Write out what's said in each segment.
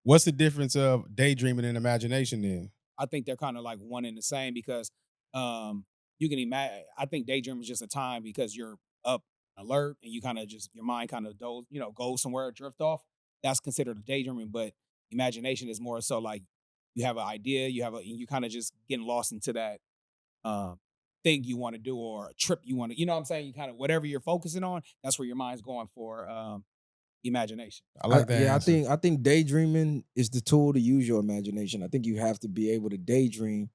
What's the difference of daydreaming and imagination then? I think they're kind of like one and the same because um you can imagine. I think daydream is just a time because you're up alert and you kind of just your mind kind of goes somewhere, drift off. That's considered a daydreaming, but imagination is more so like you have an idea, you kind of just getting lost into that um thing you want to do or a trip you want to, you know what I'm saying? You kind of whatever you're focusing on, that's where your mind's going for imagination. I like that Yeah, answer. I think daydreaming is the tool to use your imagination. I think you have to be able to daydream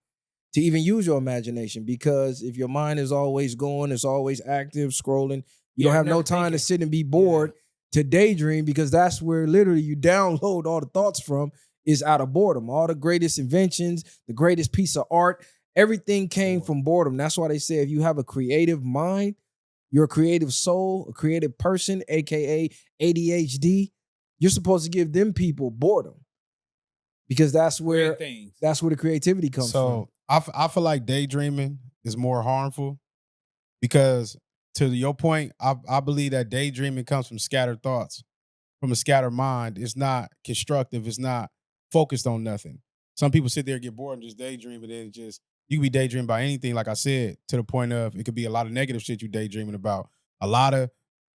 to even use your imagination because if your mind is always going, it's always active, scrolling, you don't Yeah, have no never time to thinking. sit and be Yeah. bored to daydream because that's where literally you download all the thoughts from is out of boredom. All the greatest inventions, the greatest piece of art, everything came Or from boredom. That's why they say if you have a creative mind, you're a creative soul, a creative person, aka ADHD, you're supposed to give them people boredom because create things. that's where the creativity comes from. So I feel like daydreaming is more harmful because to your point, I believe that daydreaming comes from scattered thoughts, from a scattered mind. It's not constructive. It's not focused on nothing. Some people sit there and get bored and just daydream, and then just you can be daydreaming about anything. Like I said, to the point of it could be a lot of negative shit you daydreaming about. A lot of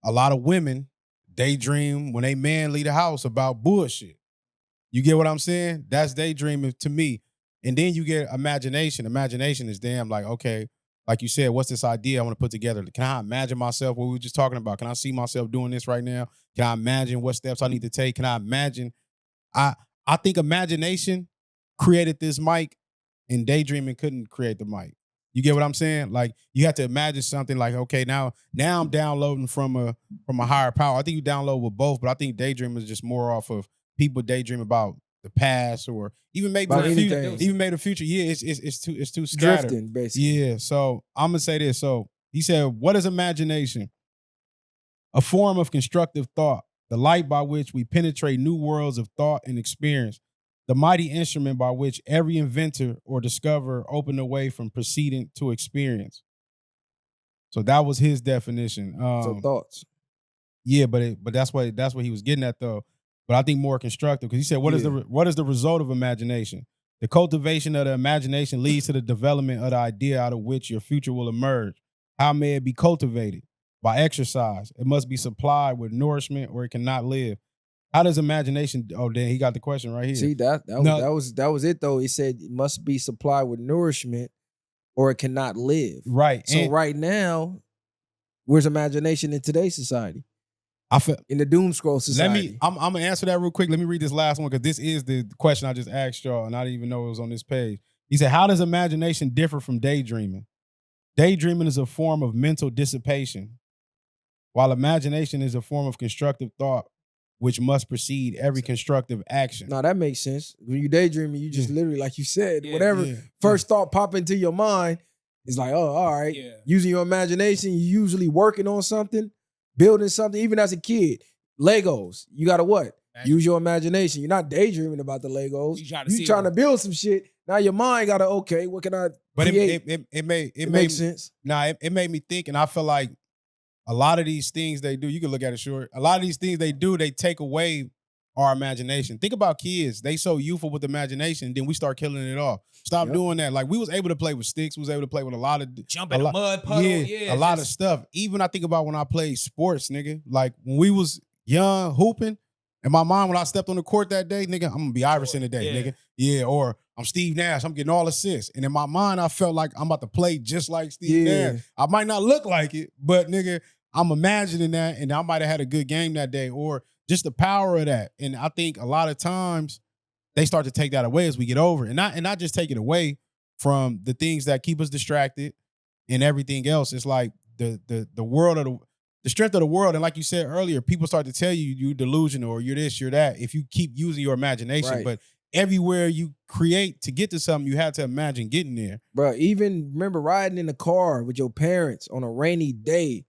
a lot of women daydream when they man leave the house about bullshit. You get what I'm saying? That's daydreaming to me. And then you get imagination. Imagination is damn like, okay, like you said, what's this idea I want to put together? Can I imagine myself what we were just talking about? Can I see myself doing this right now? Can I imagine what steps I need to take? Can I imagine? I I think imagination created this mic and daydreaming couldn't create the mic. You get what I'm saying? Like you have to imagine something like, okay, now I'm downloading from a higher power. I think you download with both, but I think daydream is just more off of people daydream about the past or even maybe About the future. anything. Even maybe the future. Yeah, it's too scattered. Drifting, basically. Yeah. So I'm gonna say this. So he said, what is imagination? A form of constructive thought, the light by which we penetrate new worlds of thought and experience, the mighty instrument by which every inventor or discoverer opened the way from proceeding to experience. So that was his definition. So thoughts. Yeah, but that's what he was getting at though. But I think more constructive because he said, Yeah. what is the result of imagination? The cultivation of the imagination leads to the development of the idea out of which your future will emerge. How may it be cultivated? By exercise. It must be supplied with nourishment or it cannot live. How does imagination? Oh, then he got the question right here. See No, that was it though. It said it must be supplied with nourishment or it cannot live. right. So And right now, where's imagination in today's society? I feel In the doom scroll let me society. I'm gonna answer that real quick. Let me read this last one because this is the question I just asked y'all, and I didn't even know it was on this page. He said, how does imagination differ from daydreaming? Daydreaming is a form of mental dissipation, while imagination is a form of constructive thought, which must precede every constructive action. Now that makes sense. When you daydreaming, you just Yeah. literally, like you said, Yeah, whatever Yeah. first thought pop into your mind is like, oh, all right. Yeah. Using your imagination, you usually working on something, building something, even as a kid. Legos, you gotta what? Use your imagination. You're not daydreaming about the Legos. You trying to You see trying to what- build some shit. Now your mind gotta, okay, what can I But create? it made It makes sense. it made me think, and I feel like a lot of these things they do, you can look at it short. A lot of these things they do, they take away our imagination. Think about kids; they so youthful with imagination, then we start killing it off. Stop Yep. doing that. Like we was able to play with sticks, we was able to play with a lot of Jump a in a lot, mud puddle. Yeah, a lot of just- stuff. Even I think about when I played sports, nigga. Like when we was young hooping. In my mind, when I stepped on the court that day, nigga, I'm gonna be Iverson today, Yeah. nigga. Yeah, or I'm Steve Nash. I'm getting all assists. And in my mind, I felt like I'm about to play just like Steve Yeah. Nash. I might not look like it, but nigga, I'm imagining that, and I might have had a good game that day, or just the power of that. And I think a lot of times they start to take that away as we get over, and not just take it away from the things that keep us distracted and everything else. It's like the world of the strength of the world, and like you said earlier, people start to tell you you're delusional or you're this, you're that. If you keep using your imagination, Right. but everywhere you create to get to something, you have to imagine getting there. Bro, even remember riding in the car with your parents on a rainy day.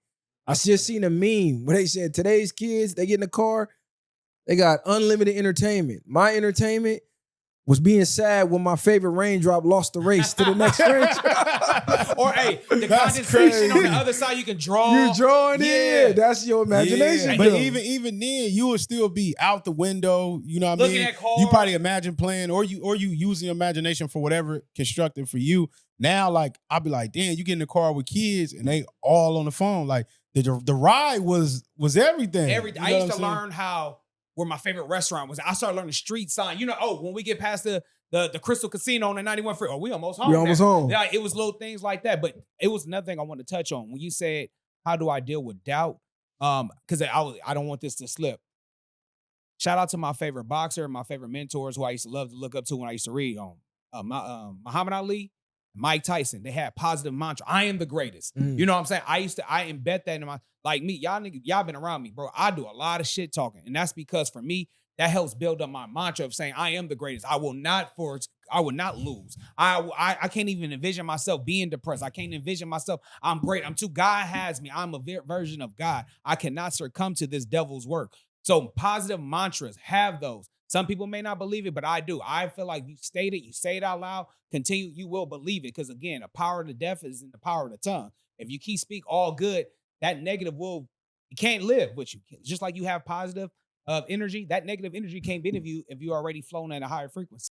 I just seen a meme where they said today's kids, they get in the car, they got unlimited entertainment. My entertainment Was being sad when my favorite raindrop lost the race to the next raindrop. Or hey, the That's condensation on the crazy. other side, you can draw. You drawing Yeah. in. That's your imagination. Yeah, but though. even then, you would still be out the window. You know what I Looking mean? at cars. You probably imagine playing, or you using your imagination for whatever constructive for you. Now, like I'll be like, damn, you get in the car with kids and they all on the phone. Like the ride was everything. Everything. You I know used what to I'm saying? learn where my favorite restaurant was. I started learning street sign. You know, when we get past the Crystal Casino on the 91 Free, we almost home. We almost now. home. Yeah, it was little things like that. But it was another thing I wanted to touch on. When you said, how do I deal with doubt? Because I don't want this to slip. Shout out to my favorite boxer, my favorite mentors who I used to love to look up to when I used to read on Muhammad Ali, Mike Tyson. They had positive mantra. I am the greatest. You know what I'm saying? I embed that in my, like me, y'all niggas, y'all been around me, bro. I do a lot of shit talking. And that's because for me, that helps build up my mantra of saying I am the greatest. I will not lose. I can't even envision myself being depressed. I can't envision myself. I'm great. I'm too. God has me. I'm a version of God. I cannot succumb to this devil's work. So positive mantras, have those. Some people may not believe it, but I do. I feel like you state it, you say it out loud, continue, you will believe it. Because again, the power of the deaf is in the power of the tongue. If you keep speak all good, that negative it can't live with you. Just like you have positive energy, that negative energy can't be in you if you already flown at a higher frequency.